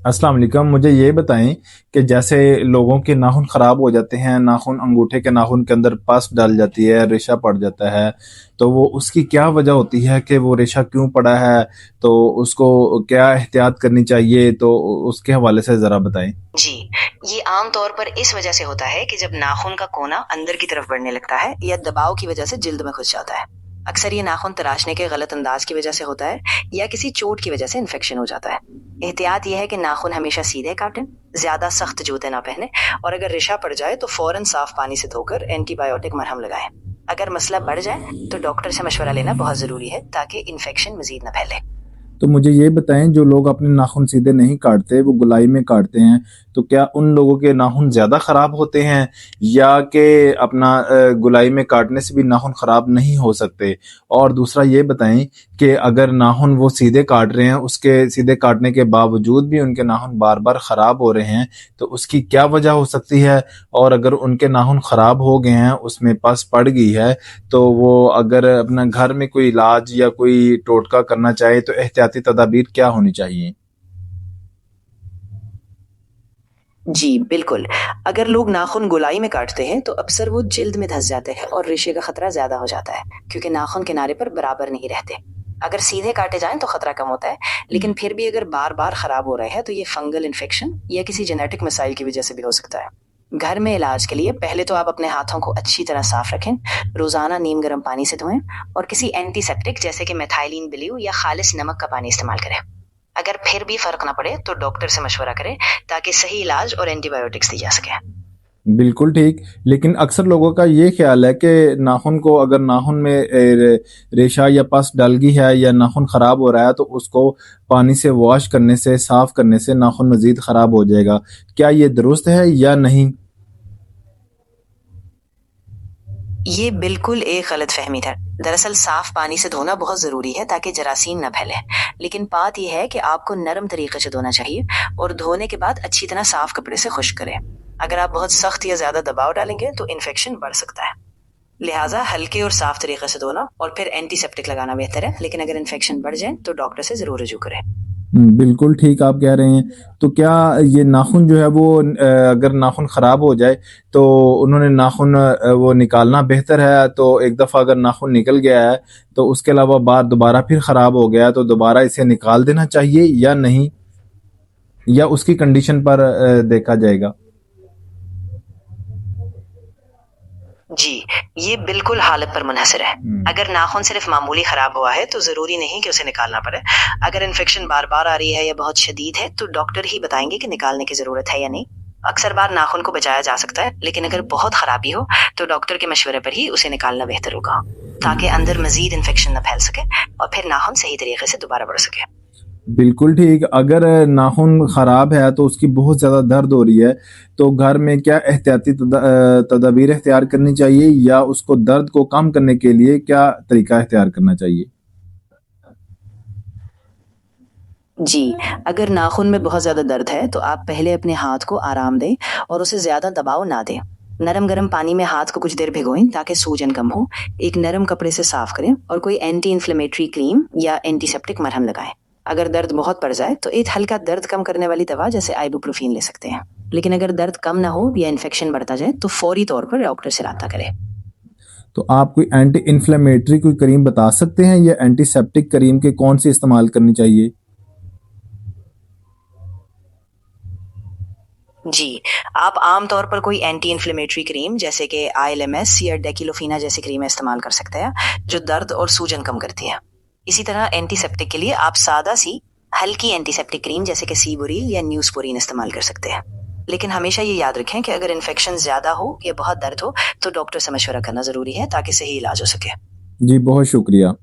अस्सलाम वालेकुम। मुझे ये बताएं कि जैसे लोगों के नाखून ख़राब हो जाते हैं, नाखून अंगूठे के नाखून के अंदर पस डल जाती है, रेशा पड़ जाता है, तो वो उसकी क्या वजह होती है कि वो रेशा क्यों पड़ा है, तो उसको क्या एहतियात करनी चाहिए, तो उसके हवाले से ज़रा बताएं। जी, ये आम तौर पर इस वजह से होता है कि जब नाखून का कोना अंदर की तरफ बढ़ने लगता है या दबाव की वजह से जिल्द में घुस जाता है। अक्सर ये नाखून तराशने के गलत अंदाज की वजह से होता है या किसी चोट की वजह से इन्फेक्शन हो जाता है। एहतियात यह है कि नाखून हमेशा सीधे काटें, ज्यादा सख्त जूते ना पहने और अगर रेशा पड़ जाए तो फौरन साफ पानी से धोकर एंटीबायोटिक मरहम लगाएं। अगर मसला बढ़ जाए तो डॉक्टर से मशवरा लेना बहुत जरूरी है ताकि इन्फेक्शन मजीद न फैले। तो मुझे ये बताएं, जो लोग अपने नाखून सीधे नहीं काटते, वो गुलाई में काटते हैं, तो क्या उन लोगों के नाखून ज़्यादा ख़राब होते हैं या कि अपना गुलाई में काटने से भी नाखून ख़राब नहीं हो सकते? और दूसरा ये बताएं कि अगर नाखून वो सीधे काट रहे हैं, उसके सीधे काटने के बावजूद भी उनके नाखून बार बार ख़राब हो रहे हैं, तो उसकी क्या वजह हो सकती है? और अगर उनके नाखून ख़राब हो गए हैं, उसमें पस पड़ गई है, तो वो अगर अपना घर में कोई इलाज या कोई टोटका करना चाहे तो एहतियाती तदाबीर क्या होनी चाहिए? जी बिल्कुल, अगर लोग नाखून गोलाई में काटते हैं तो अक्सर वो जिल्द में धंस जाते हैं और रेशे का खतरा ज्यादा हो जाता है क्योंकि नाखून किनारे पर बराबर नहीं रहते। अगर सीधे काटे जाएं तो खतरा कम होता है, लेकिन फिर भी अगर बार बार खराब हो रहे हैं तो ये फंगल इन्फेक्शन या किसी जेनेटिक मसाइल की वजह से भी हो सकता है। घर में इलाज के लिए पहले तो आप अपने हाथों को अच्छी तरह साफ रखें, रोजाना नीम गर्म पानी से धोएं और किसी एंटीसेप्टिक जैसे कि मेथाइलिन ब्लू या खालिस नमक का पानी इस्तेमाल करें। अगर फिर भी फर्क ना पड़े तो डॉक्टर से मशवरा करें ताकि सही इलाज और एंटीबायोटिक्स दी जा सके। बिल्कुल ठीक। लेकिन अक्सर लोगों का ये ख्याल है कि नाखून को, अगर नाखून में रेशा या पस डल गई है या नाखून ख़राब हो रहा है, तो उसको पानी से वॉश करने से, साफ़ करने से नाखून मज़ीद ख़राब हो जाएगा। क्या ये दुरुस्त है या नहीं? ये बिल्कुल एक गलत फहमी है। दरअसल साफ पानी से धोना बहुत जरूरी है ताकि जरासीम न फैले, लेकिन बात यह है कि आपको नरम तरीके से धोना चाहिए और धोने के बाद अच्छी तरह साफ कपड़े से खुश्क करें। अगर आप बहुत सख्त या ज्यादा दबाव डालेंगे तो इन्फेक्शन बढ़ सकता है। लिहाजा हल्के और साफ तरीके से धोना और फिर एंटीसेप्टिक लगाना बेहतर है, लेकिन अगर इन्फेक्शन बढ़ जाए तो डॉक्टर से जरूर रुजू करें। बिल्कुल ठीक आप कह रहे हैं। तो क्या ये नाखून जो है वो अगर नाखून ख़राब हो जाए तो उन्होंने नाखून वो निकालना बेहतर है? तो एक दफ़ा अगर नाखून निकल गया है तो उसके अलावा बार दोबारा फिर ख़राब हो गया तो दोबारा इसे निकाल देना चाहिए या नहीं, या उसकी कंडीशन पर देखा जाएगा? जी, ये बिल्कुल हालत पर मुनहसर है। अगर नाखून सिर्फ मामूली खराब हुआ है तो जरूरी नहीं कि उसे निकालना पड़े। अगर इन्फेक्शन बार बार आ रही है या बहुत शदीद है तो डॉक्टर ही बताएंगे कि निकालने की जरूरत है या नहीं। अक्सर बार नाखून को बचाया जा सकता है, लेकिन अगर बहुत खराबी हो तो डॉक्टर के मशवरे पर ही उसे निकालना बेहतर होगा ताकि अंदर मजीद इन्फेक्शन न फैल सके और फिर नाखून सही तरीके से दोबारा बढ़ सके। बिल्कुल ठीक। अगर नाखून ख़राब है तो उसकी बहुत ज़्यादा दर्द हो रही है, तो घर में क्या एहतियाती तदाबीर इख्तियार करनी चाहिए, या उसको दर्द को कम करने के लिए क्या तरीका इख्तियार करना चाहिए? जी, अगर नाखून में बहुत ज्यादा दर्द है तो आप पहले अपने हाथ को आराम दें और उसे ज्यादा दबाव ना दें। नरम गरम पानी में हाथ को कुछ देर भिगोएं ताकि सूजन कम हो। एक नरम कपड़े से साफ करें और कोई एंटी इन्फ्लेमेटरी क्रीम या एंटीसेप्टिक मरहम लगाएं। अगर दर्द बहुत बढ़ जाए तो एक हल्का दर्द कम करने वाली दवा जैसे आइबुप्रोफीन ले सकते हैं, लेकिन अगर दर्द कम ना हो या इन्फेक्शन बढ़ता जाए तो फौरी तौर पर डॉक्टर से राब्ता करें। तो आप कोई एंटी इन्फ्लेमेटरी कोई क्रीम बता सकते हैं, या एंटीसेप्टिक क्रीम के कौन सी इस्तेमाल करनी चाहिए? जी, आप आम तौर पर कोई एंटी इन्फ्लेमेटरी क्रीम जैसे कि आईएलएमएस या डेकिलोफिना जैसी क्रीम इस्तेमाल कर सकते हैं जो दर्द और सूजन कम करती है। इसी तरह एंटीसेप्टिक के लिए आप सादा सी हल्की एंटीसेप्टिक क्रीम जैसे कि सीबुरील या न्यूस्पोरीन इस्तेमाल कर सकते हैं। लेकिन हमेशा ये याद रखें कि अगर इन्फेक्शन ज्यादा हो या बहुत दर्द हो तो डॉक्टर से मशवरा करना जरूरी है ताकि सही इलाज हो सके। जी बहुत शुक्रिया।